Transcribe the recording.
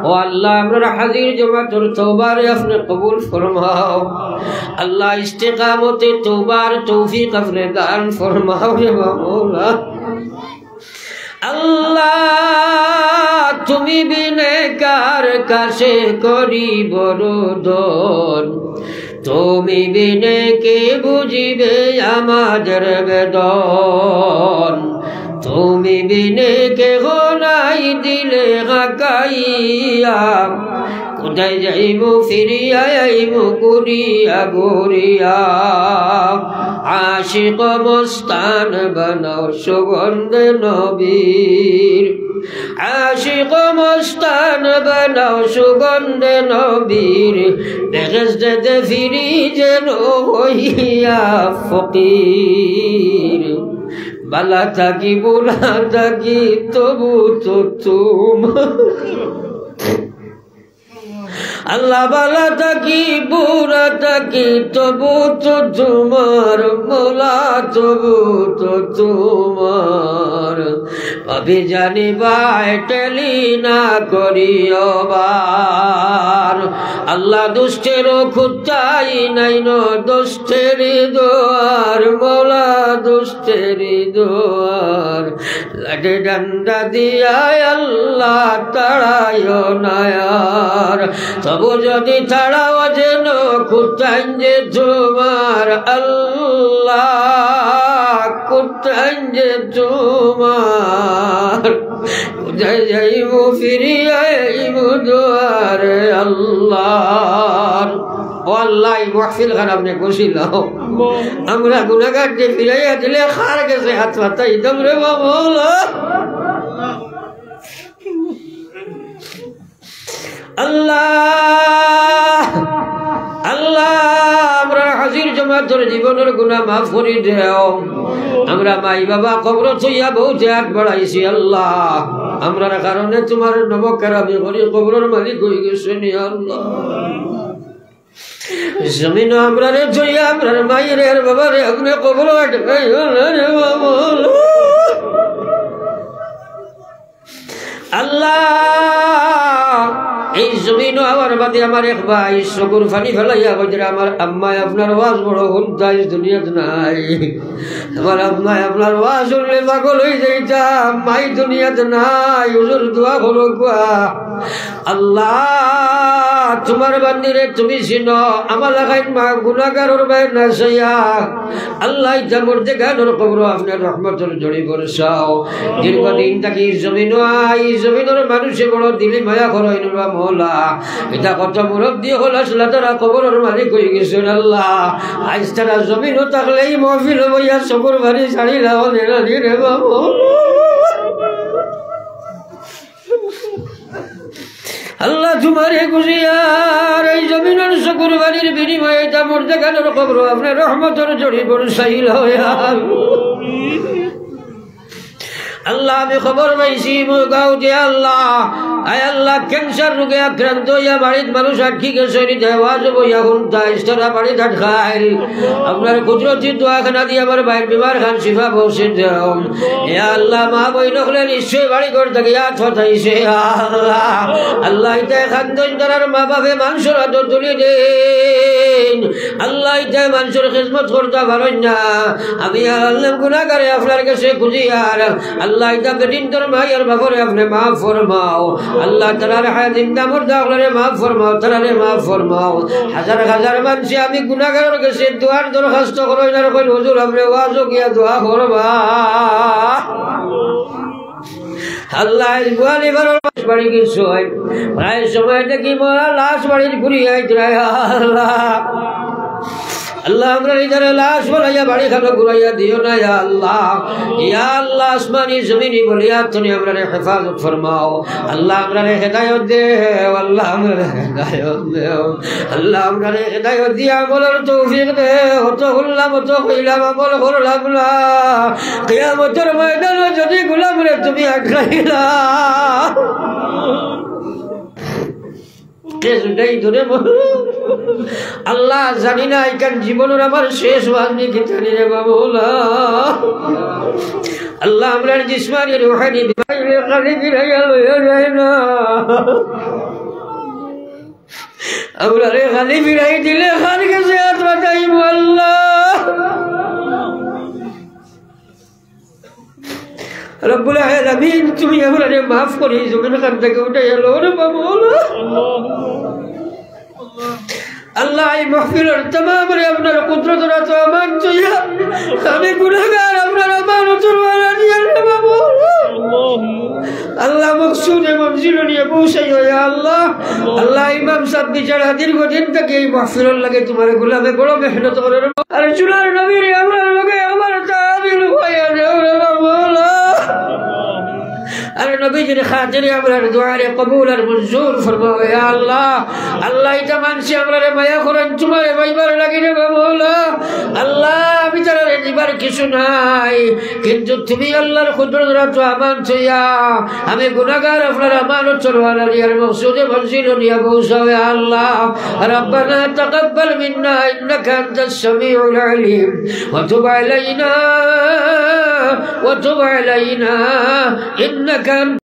ও আল্লাহ আমরা হাজির জমাতুর তওবারে আপনি কবুল ফরমাও আল্লাহ ইস্তেকামতে তওবার তৌফিক আপনি দান ফরমাও হে মাওলা আল্লাহ তুমি বিনে কার কাছে করিব রোদন তুমি বিনে কে বুঝিবে আমাদের বেদন তুমি বিনে কে নাই দিলে গাকাইয়া কোথায় যাইমু ফিরিয়া আইমু গুরিয়া গুরিয়া আশিক মস্তান বানাও সুগন্ধ নবীর আশিক মস্তান বানাও সুগন্ধ নবীর বেহেশতে ফিরি যেন হইয়া ফকির বালা থাকি বুলা থাকি তবু তো তোমার আল্লাহ বালা থাকি বুড়া থাকি তবু তো তোমার মোলা তবু তো তোমার ভাবি জানিবাই টেলি না করিও বার আল্লাহ দুষ্টের খুঁটাই নাই ন দুষ্টের দোয়ার মোলা দুষ্টের দোয়ার লাঠি ডান্ডা দিয়ায় আল্লাহ তাড়ায় নায়ার তবু যদি তাড়াও যেন কোথায় যে তোমার আল্লাহ কোথায় যে তোমার কোথায় যাইব ফিরিয়া আইব দুয়ারে আল্লাহ ও আল্লাহ মাহফিল খান আপনি খুশিল আমরা গুনাহগার যে ফিরাইয়া দিলে খার গেছে হাত পাতাই দম রে মাওলা আল্লাহ আল্লাহ আমরা হাজির জমাতের জীবনের গুনাহ মাফ করে দাও আমরা মাই বাবা কবর থইয়া বহু ত্যাগ বাড়াইছি আল্লাহ আমরার কারণে তোমার নমকারামি করি কবরের মালিক হয়ে গেছে নি আল্লাহ জমিন আমরা রে থইয়া আমরার মায়ের বাবারে আপনি কবর আটকাই রে বাবা আল্লাহ এই জমিন আমার বাদে আমার এক ভাই চকুর ফানি ফেলাইয়া কইরা আমার আম্মায় আপনার ওয়াজ বড় হুনতাই দুনিয়াত নাই আমার আম্মায় আপনার ওয়াজ শুনলে পাগল হয়ে যাইতাম মাই দুনিয়াত নাই হুজুর দোয়া করো গা আল্লাহ তোমার বান্দিরে তুমি চিনো আমার লাগাই মা গুনাহগারের ভাই না সইয়া আল্লাহ ইচ্ছা মরতে গানোর কবর আপনার রহমতের জড়ি বরসাও দীর্ঘদিন থাকি জমিন আই জমিনের মানুষে বড় দিলি মায়া করই না মৌলা এটা কত মুরব্বী হল আসলে তারা কবরের মালিক হয়ে গেছেন আল্লাহ আজ তারা জমিনও থাকলেই মহফিল বইয়া চকুর বাড়ি ছাড়িলাও রে বাবু আল্লাহ তোমার গুজিয়ার এই জমিনের চকুর বাড়ির বিনিময়ে তা মরতে গানোর কবর আপনার রহমতের জড়ি বরসাইল আল্লাহ আমি খবর পাইছি গাঁও যে আল্লাহ আয় আল্লাহ ক্যান্সার রোগে আক্রান্ত হইয়া বাড়ির মানুষ আটকি গেছে দেওয়াজ বইয়া হুনতা ইস্তারা বাড়ি ধাট খাইল আপনার কুদরতি দোয়াখানা দিয়ে আমার ভাইয়ের বিমার খান শিফা বসে দেও এ আল্লাহ মা বই নকলে নিশ্চয়ই বাড়ি ঘর থেকে থাইছে আল্লাহ আল্লাহ এটা খান দইন্দার মা বাপে মানুষের আদর তুলে দেন আল্লাহ এটা মানুষের খিদমত করতে পারেন না আমি আল্লাহ গুনাহগারে আপনার কাছে খুঁজি আর আল্লাহ এটা বেদিন তোর ভাই আর বাপরে আপনি মাফ ফরমাও আল্লাহ তাআলার হায়াতিন দামর দাখলরে মাফ ফরমাও তাআলারে মাফ ফরমাও হাজার হাজার মানুষ আমি গুনাহগারের কাছে দোয়ার দরখাস্ত করই না কই হুজুর আপনি ওয়াজও কিয়া দোয়া করবা আল্লাহ বুয়ালি বারো বাড়ি কিছু হয় প্রায় সময় দেখি মোরা লাশ বাড়ির ঘুরি আইতরায় আল্লাহ আল্লাহ আমরা ইধারে লাশ বলাইয়া বাড়ি খানো ঘুরাইয়া দিও না ইয়া আল্লাহ আসমানি জমিনি বলিয়া তুমি আমরা হেফাজত ফরমাও আল্লাহ আমরা হেদায়েত দেও আল্লাহ আমরা হেদায়েত দেও আল্লাহ আমরা হেদায়েত দিয়া আমলের তৌফিক দেও তো হুল্লাম তো কইলাম আমল করলাম না কিয়ামতের ময়দানে যদি গোলাম রে তুমি আটকাইলা আল্লাহ জানি না এখান জীবনের আমার শেষ বাজনি কি জানি রে বাবুলা আল্লাহ আমরা জিসমানি রুহানি বিমাইরে খালি গিরাইয়া লইয়া যায় না আমরারে খালি ফিরাই দিলে খান গেছে আত্মা চাইব আল্লাহ রব্বুল আলামিন তুমি আমরারে মাফ করে জমিন খান থেকে উঠে এলো রে বাবা আল্লাহ এই মাহফিলের तमाम রে আপনার কুদরত রাত আমান চাইয়া আমি গুনাহগার আপনার আমানতের ওয়ালা নিয়ে রে বাবা আল্লাহ মকসুদে মঞ্জিল নিয়ে পৌঁছাইও ইয়া আল্লাহ আল্লাহ ইমাম সাহেব বিচারা দীর্ঘদিন থেকে এই মাহফিলের লাগে তোমার গোলামে বড় মেহনত করে আর চুলার নবীর আমার লগে আমার তাবিল হইয়া দেও রে বাবা अरे नबी जी ने खातिर अमर दुआ रे कबूल और मंजूर फरमाओ या अल्लाह अल्लाह इतमान से अमर माया कुरान तुम्हारे भाईबार लगी रे मौला अल्लाह बिचारा रे दीवार কিছু নাই কিন্তু তুমি আল্লাহর কুদরত রাত আমান ছিয়া আমি গুনাহগার আপনার আমানত চলওয়ালা রিয়ার মকসুদে মঞ্জিল নিয়া পৌঁছাও ইয়া আল্লাহ ربنا تقبل منا انك انت السميع العليم وتب علينا إنك